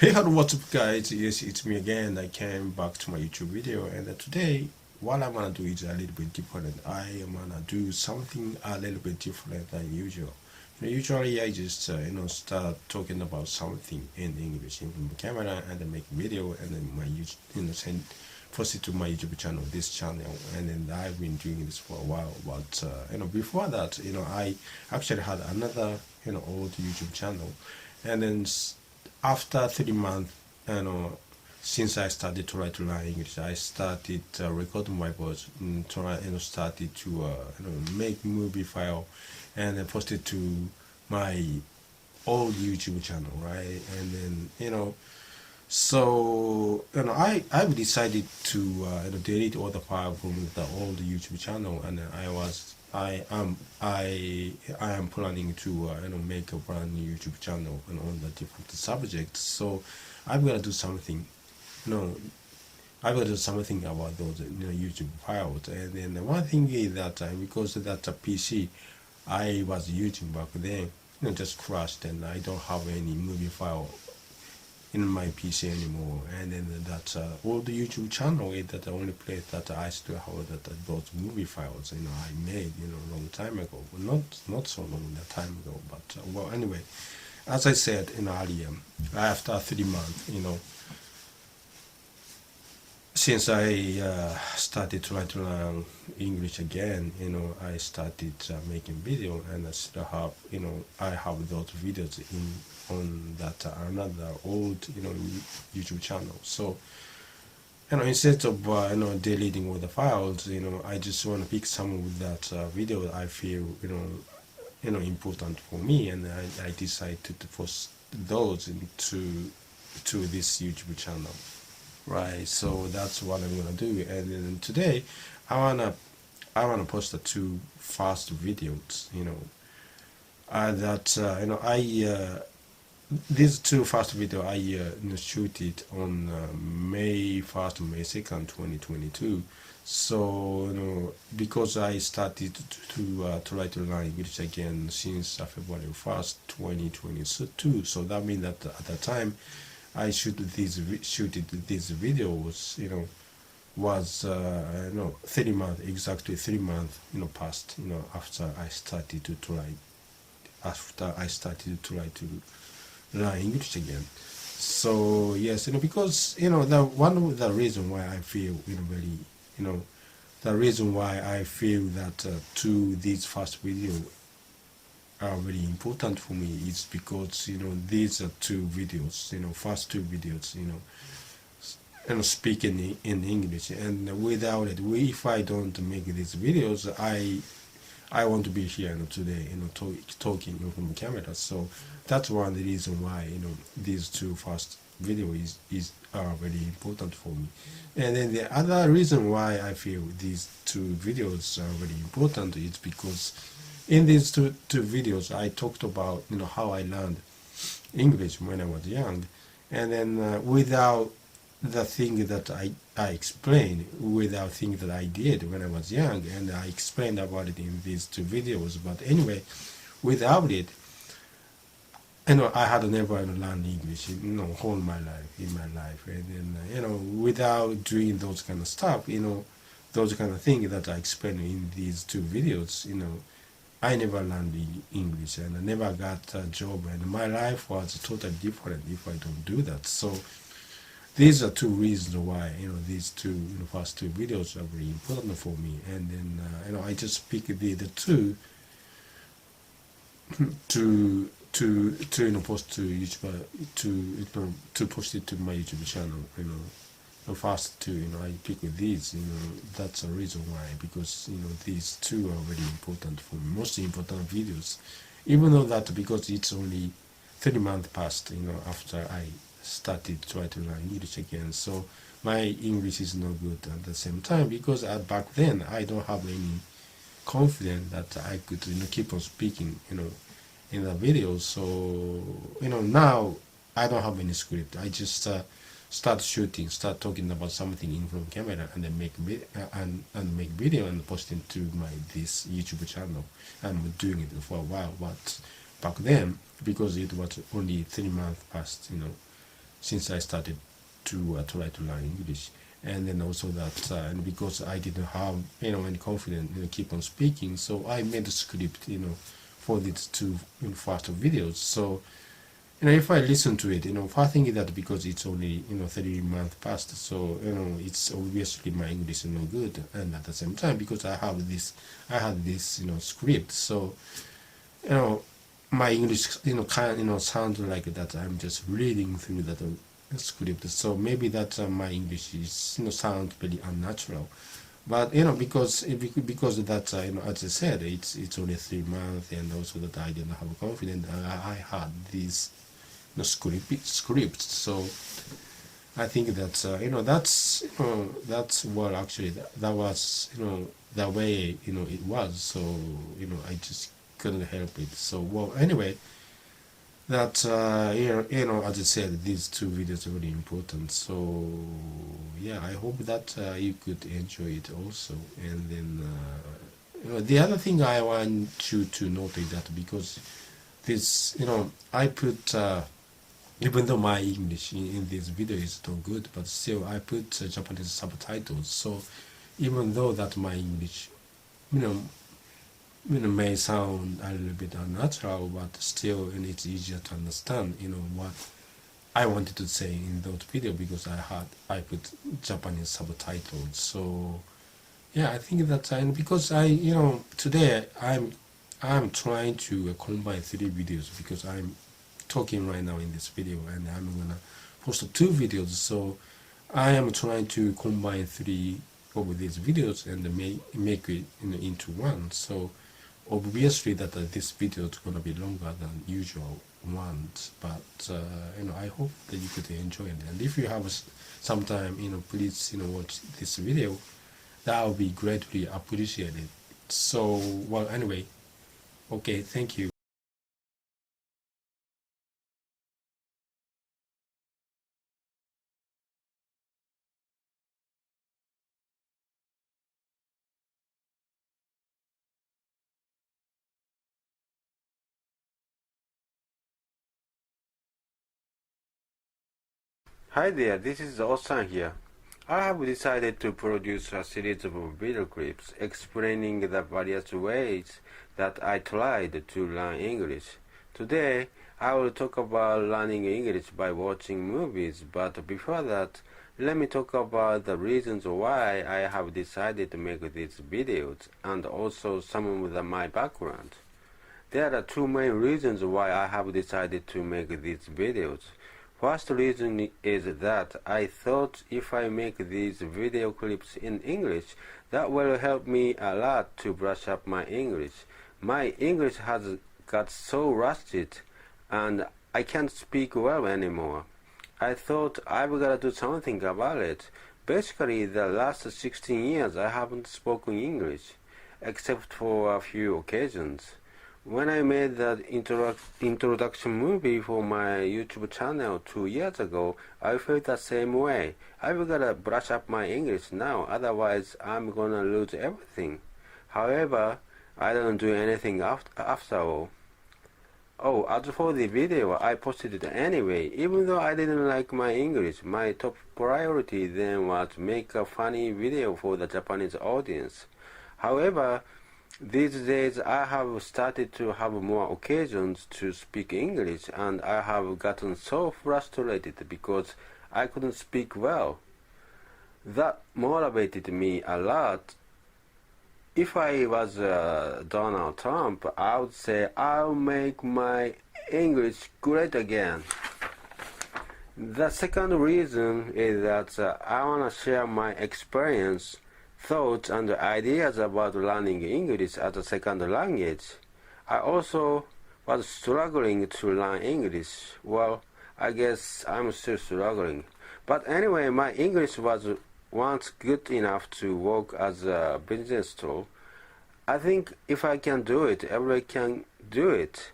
Hey, hello, what's up, guys? Yes, it's me again. I came back to my YouTube video, and today, what I'm gonna do is a little bit different. I am gonna do something a little bit different than usual. Usually I just start talking about something in English in the camera and then make video and then my send post it to my YouTube channel, this channel, and then I've been doing this for a while. But before that, I actually had another old YouTube channel, and then after 3 months, since I started to write to learn English, I started recording my voice, started to make movie file, and then post it to my old YouTube channel, right? And then so I've decided to delete all the file from the old YouTube channel, and I am planning to make a brand new YouTube channel on the different subjects. So I'm gonna do something, I'm gonna do something about those YouTube files. And then the one thing is that because that's a PC I was using back then, just crashed, and I don't have any movie file in my PC anymore. And then that old YouTube channel is that the only place that I still have those movie files I made a long time ago. Well, not so long that time ago, but well, anyway, as I said earlier, after 3 months, since I started trying to learn English again, I started making video, and I still have, I have those videos on that another old, YouTube channel. So, instead of deleting all the files, I just want to pick some of that video that I feel, important for me, and I decided to post those into this YouTube channel. Right, so that's what I'm gonna do, and then today I wanna post the two first videos. These two first video I shoot it on May 1st, May 2nd, 2022. So because I started to try to learn English again since February 1st, 2022. So that means that at the time I shooted these videos, was 3 months, exactly 3 months, passed, after I started to try to learn English again. So yes, because the one of the reason why I feel very, the reason why I feel that these first videos are very important for me is because these are two videos, first two videos, speaking in English, and without it, if I don't make these videos, I want to be here today, talking from the camera. So that's one of the reason why these two first videos are very important for me. And then the other reason why I feel these two videos are very important is because in these two videos I talked about how I learned English when I was young, and then without the thing that I explained, without things that I did when I was young, and I explained about it in these two videos. But anyway, without it, I had never learned English, whole my life, and then without doing those kind of stuff, those kind of things that I explained in these two videos, I never learned English, and I never got a job, and my life was totally different if I don't do that. So these are two reasons why these two first two videos are very important for me. And then I just pick the two to post to YouTube, to post it to my YouTube channel. The first two, I pick these. That's the reason why, because these two are very important for me, most important videos. Even though that, because it's only 3 months past, after I started to try to learn English again, so my English is not good at the same time, because back then I don't have any confidence that I could keep on speaking in the videos. So now I don't have any script. I just start shooting, start talking about something in front of camera, and then make video and post it to this YouTube channel. I'm doing it for a while, but back then, because it was only 3 months past, since I started to try to learn English. And then also that and because I didn't have any confidence keep on speaking, so I made a script for these two first videos. So if I listen to it, first thing is that because it's only 3 months past, so it's obviously my English is no good, and at the same time because I had this script, so my English sounds like that I'm just reading through that script. So maybe that my English is sounds very unnatural, but because that as I said, it's only 3 months, and also that I didn't have confidence. I had this script, so I think that that's what actually that was the way it was. So I just couldn't help it. So well, anyway, that as I said, these two videos are really important. So yeah, I hope that you could enjoy it also. And then the other thing I want you to note is that because this I put even though my English in this video is not good, but still I put Japanese subtitles. So even though that my English may sound a little bit unnatural, but still it's easier to understand what I wanted to say in those videos because I put Japanese subtitles. So yeah, I think that because today I'm trying to combine 3 videos because I'm talking right now in this video, and I'm gonna post 2 videos. So I am trying to combine 3 of these videos and make it into one. So obviously that this video is gonna be longer than usual ones, but I hope that you could enjoy it. And if you have some time, please watch this video. That would be greatly appreciated. So well, anyway, okay, thank you. Hi there, this is Osan here. I have decided to produce a series of video clips explaining the various ways that I tried to learn English. Today, I will talk about learning English by watching movies, but before that, let me talk about the reasons why I have decided to make these videos and also some of my background. There are 2 main reasons why I have decided to make these videos. First reason is that I thought if I make these video clips in English, that will help me a lot to brush up my English. My English has got so rusted and I can't speak well anymore. I thought I've got to do something about it. Basically, the last 16 years I haven't spoken English, except for a few occasions. When I made that introduction movie for my YouTube channel 2 years ago, I felt the same way. I've got to brush up my English now, otherwise I'm gonna lose everything. However, I don't do anything after all. Oh, as for the video, I posted it anyway. Even though I didn't like my English, my top priority then was to make a funny video for the Japanese audience. However, these days I have started to have more occasions to speak English, and I have gotten so frustrated because I couldn't speak well. That motivated me a lot. If I was Donald Trump, I would say I'll make my English great again. The second reason is that I want to share my experience, thoughts and ideas about learning English as a second language. I also was struggling to learn English. Well, I guess I'm still struggling. But anyway, my English was once good enough to work as a business tool. I think if I can do it, everyone can do it.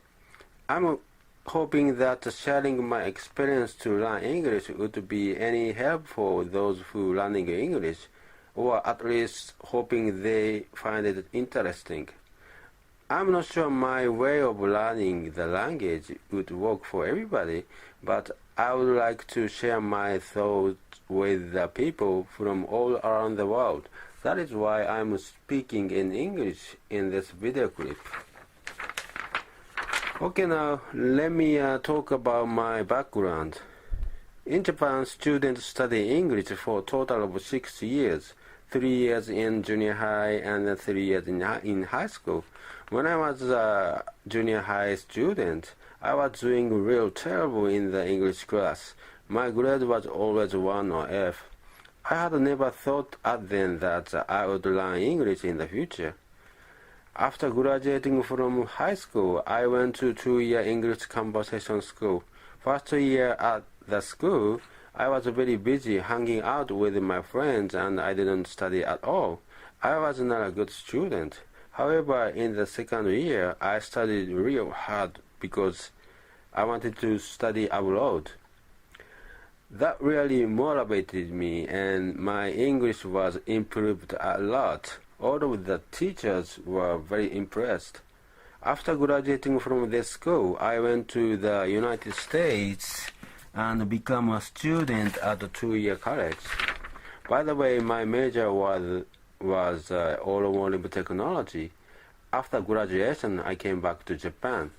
I'm hoping that sharing my experience to learn English would be any help for those who are learning English, or at least hoping they find it interesting. I'm not sure my way of learning the language would work for everybody, but I would like to share my thoughts with the people from all around the world. That is why I'm speaking in English in this video clip. Okay, now let me talk about my background. In Japan, students study English for a total of 6 years, 3 years in junior high and 3 years in high school. When I was a junior high student, I was doing real terrible in the English class. My grade was always 1 or F. I had never thought at then that I would learn English in the future. After graduating from high school, I went to 2-year English conversation school. First year at the school, I was very busy hanging out with my friends and I didn't study at all. I was not a good student. However, in the second year, I studied real hard because I wanted to study abroad. That really motivated me and my English was improved a lot. All of the teachers were very impressed. After graduating from this school, I went to the United States and became a student at a 2-year college. By the way, my major was automotive technology. After graduation, I came back to Japan.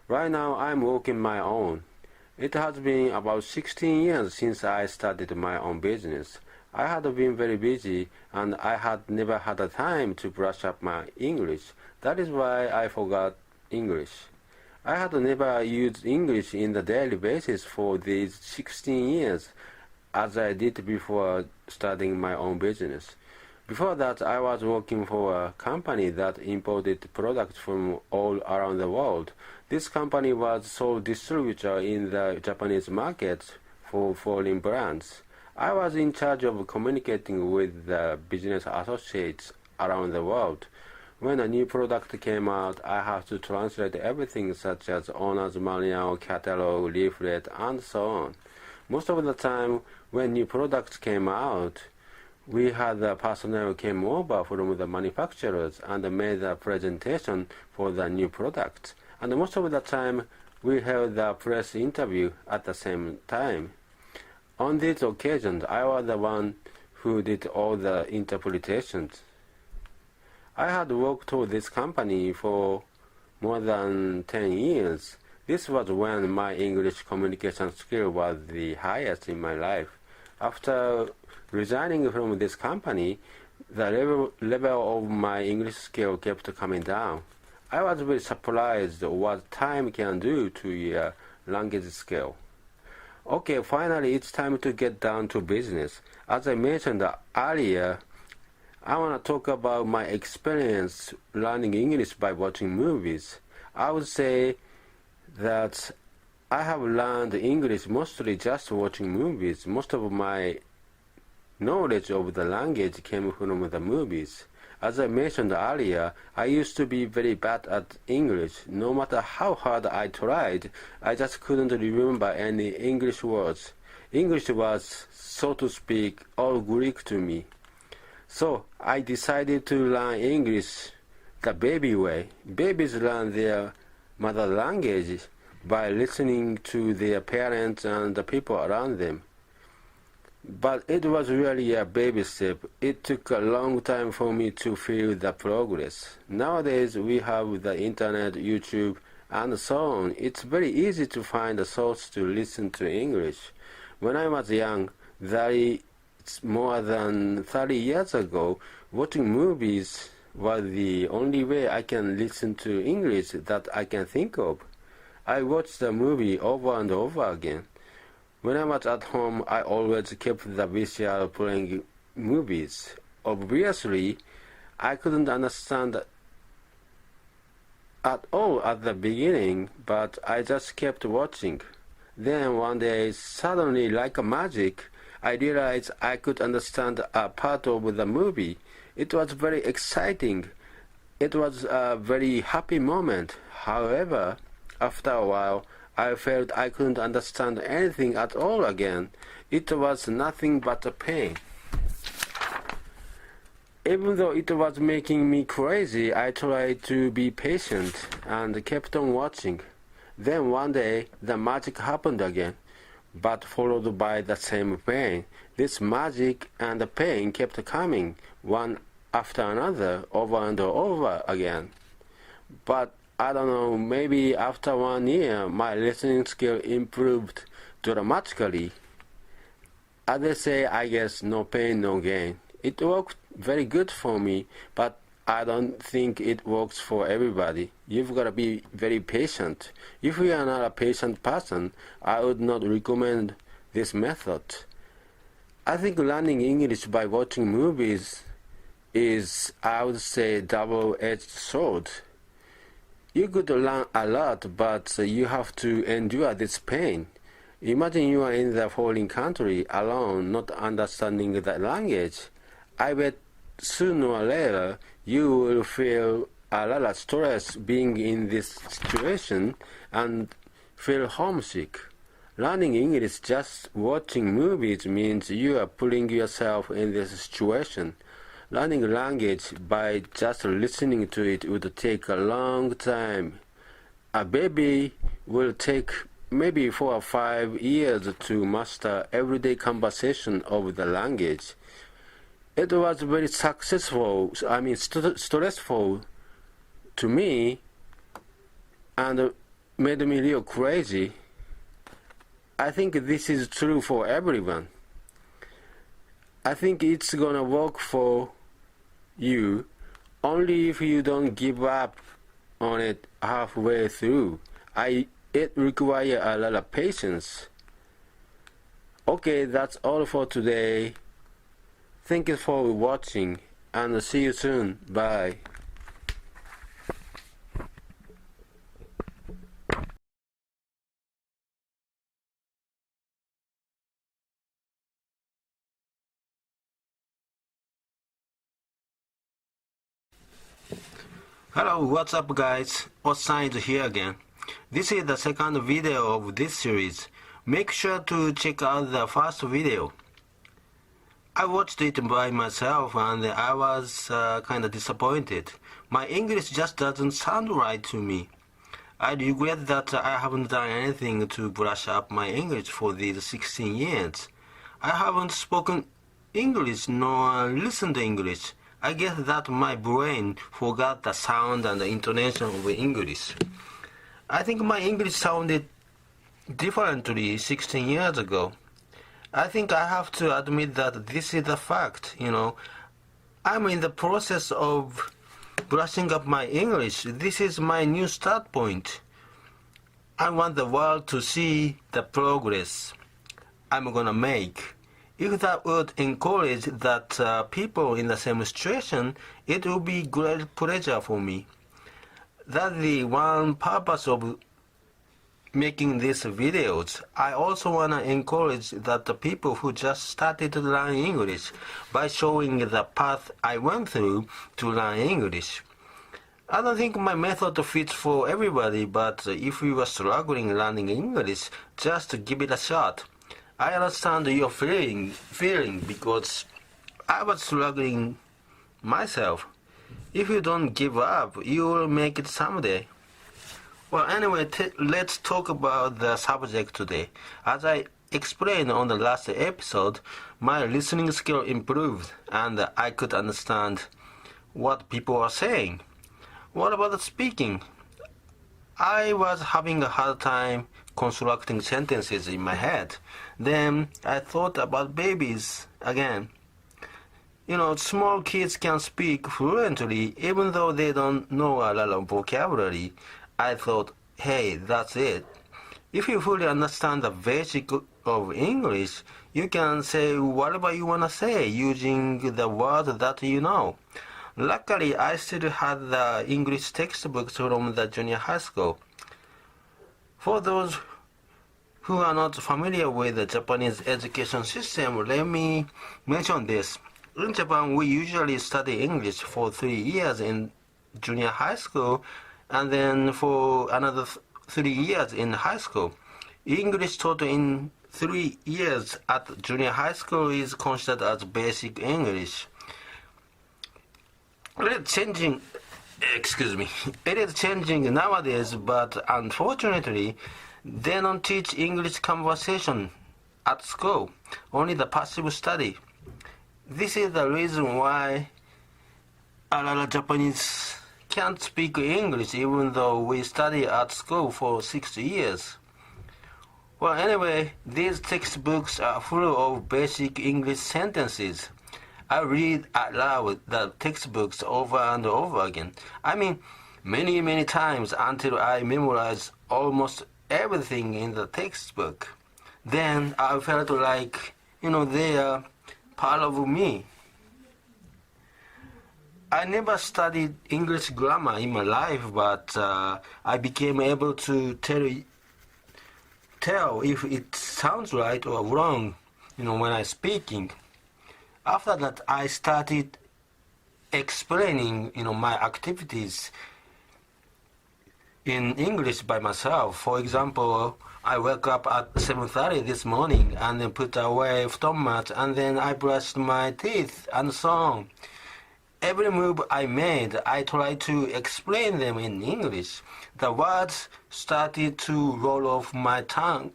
Right now, I'm working my own. It has been about 16 years since I started my own business. I had been very busy and I had never had the time to brush up my English. That is why I forgot English. I had never used English in the daily basis for these 16 years as I did before starting my own business. Before that, I was working for a company that imported products from all around the world. This company was sole distributor in the Japanese market for foreign brands. I was in charge of communicating with the business associates around the world. When a new product came out, I had to translate everything such as owner's manual, catalog, leaflet, and so on. Most of the time, when new products came out, we had the personnel came over from the manufacturers and made a presentation for the new product. And most of the time, we held the press interview at the same time. On these occasions, I was the one who did all the interpretations. I had worked for this company for more than 10 years. This was when my English communication skill was the highest in my life. After resigning from this company, the level of my English skill kept coming down. I was very surprised what time can do to your language skill. Okay, finally it's time to get down to business. As I mentioned earlier, I want to talk about my experience learning English by watching movies. I would say that I have learned English mostly just watching movies. Most of my knowledge of the language came from the movies. As I mentioned earlier, I used to be very bad at English. No matter how hard I tried, I just couldn't remember any English words. English was, so to speak, all Greek to me. So I decided to learn English the baby way. Babies learn their mother language by listening to their parents and the people around them. But it was really a baby step. It took a long time for me to feel the progress. Nowadays we have the internet, YouTube, and so on. It's very easy to find a source to listen to English. When I was young, more than 30 years ago, watching movies was the only way I can listen to English that I can think of. I watched the movie over and over again. When I was at home, I always kept the VCR playing movies. Obviously, I couldn't understand at all at the beginning, but I just kept watching. Then one day, suddenly, like a magic, I realized I could understand a part of the movie. It was very exciting. It was a very happy moment. However, after a while, I felt I couldn't understand anything at all again. It was nothing but a pain. Even though it was making me crazy, I tried to be patient and kept on watching. Then one day, the magic happened again. but followed by the same pain. This magic and the pain kept coming, one after another, over and over again. But I don't know, maybe after 1 year, my listening skill improved dramatically. As they say, I guess no pain, no gain. It worked very good for me, but I don't think it works for everybody. You've got to be very patient. If you are not a patient person, I would not recommend this method. I think learning English by watching movies is, I would say, double-edged sword. You could learn a lot, but you have to endure this pain. Imagine you are in the foreign country alone, not understanding the language. I bet sooner or later you will feel a lot of stress being in this situation and feel homesick. Learning English just watching movies means you are putting yourself in this situation. Learning language by just listening to it would take a long time. A baby will take maybe 4 or 5 years to master everyday conversation of the language. It was very stressful to me and made me real crazy. I think this is true for everyone. I think it's gonna work for you only if you don't give up on it halfway through. It requires a lot of patience. Okay, that's all for today. Thank you for watching and see you soon. Bye. Hello, what's up guys? Otsan is here again. This is the second video of this series. Make sure to check out the first video. I watched it by myself and I was kind of disappointed. My English just doesn't sound right to me. I regret that I haven't done anything to brush up my English for these 16 years. I haven't spoken English nor listened to English. I guess that my brain forgot the sound and the intonation of English. I think my English sounded differently 16 years ago. I think I have to admit that this is a fact, I'm in the process of brushing up my English. This is my new start point. I want the world to see the progress I'm gonna make. If that would encourage that people in the same situation, it would be great pleasure for me. That's the one purpose of making these videos. I also want to encourage that the people who just started to learn English by showing the path I went through to learn English. I don't think my method fits for everybody, but if you are struggling learning English, just give it a shot. I understand your feeling because I was struggling myself. If you don't give up, you will make it someday. Well, anyway, let's talk about the subject today. As I explained on the last episode, my listening skill improved and I could understand what people are saying. What about the speaking? I was having a hard time constructing sentences in my head. Then I thought about babies again. Small kids can speak fluently even though they don't know a lot of vocabulary. I thought, hey, that's it. If you fully understand the basic of English, you can say whatever you want to say using the words that you know. Luckily, I still had the English textbooks from the junior high school. For those who are not familiar with the Japanese education system, let me mention this. In Japan, we usually study English for 3 years in junior high school and then for another 3 years in high school. English taught in 3 years at junior high school is considered as basic English. It is changing nowadays, but unfortunately, they don't teach English conversation at school, only the passive study. This is the reason why a lot of Japanese can't speak English even though we study at school for 6 years. Well, anyway, these textbooks are full of basic English sentences. I read aloud the textbooks over and over again. I mean, many times until I memorize almost everything in the textbook. Then I felt like, they are part of me. I never studied English grammar in my life, but I became able to tell if it sounds right or wrong, when I'm speaking. After that, I started explaining, my activities in English by myself. For example, I woke up at 7:30 this morning and then put away stomach and then I brushed my teeth and so on. Every move I made, I tried to explain them in English. The words started to roll off my tongue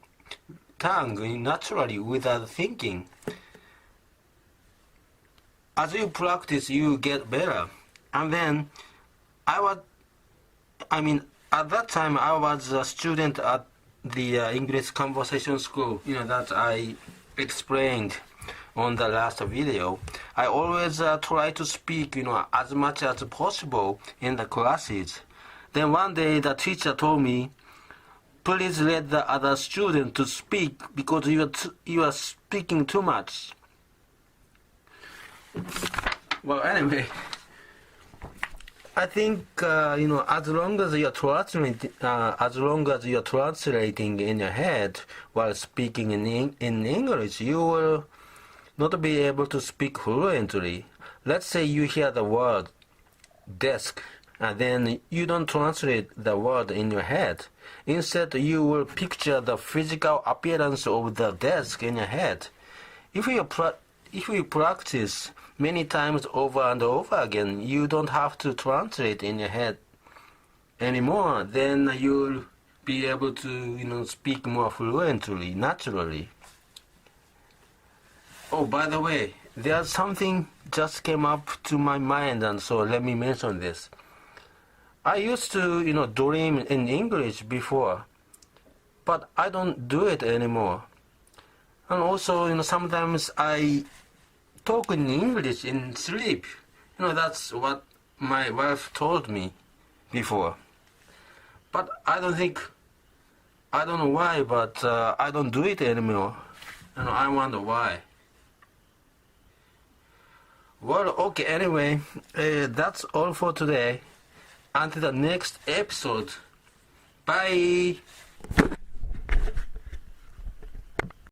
naturally without thinking. As you practice, you get better. And then at that time I was a student at the English conversation school, that I explained on the last video. I always try to speak, as much as possible in the classes. Then one day the teacher told me, please let the other student to speak because you are speaking too much. Well, anyway, I think as long as you're translating in your head while speaking in English, you will not be able to speak fluently. Let's say you hear the word desk and then you don't translate the word in your head. Instead, you will picture the physical appearance of the desk in your head. If you practice many times over and over again, you don't have to translate in your head anymore. Then you'll be able to, speak more fluently, naturally. Oh, by the way, there's something just came up to my mind, and so let me mention this. I used to, dream in English before, but I don't do it anymore. And also, sometimes I talk in English in sleep. That's what my wife told me before. But I don't know why, but I don't do it anymore. I wonder why. Well, okay, anyway, that's all for today. Until the next episode. Bye!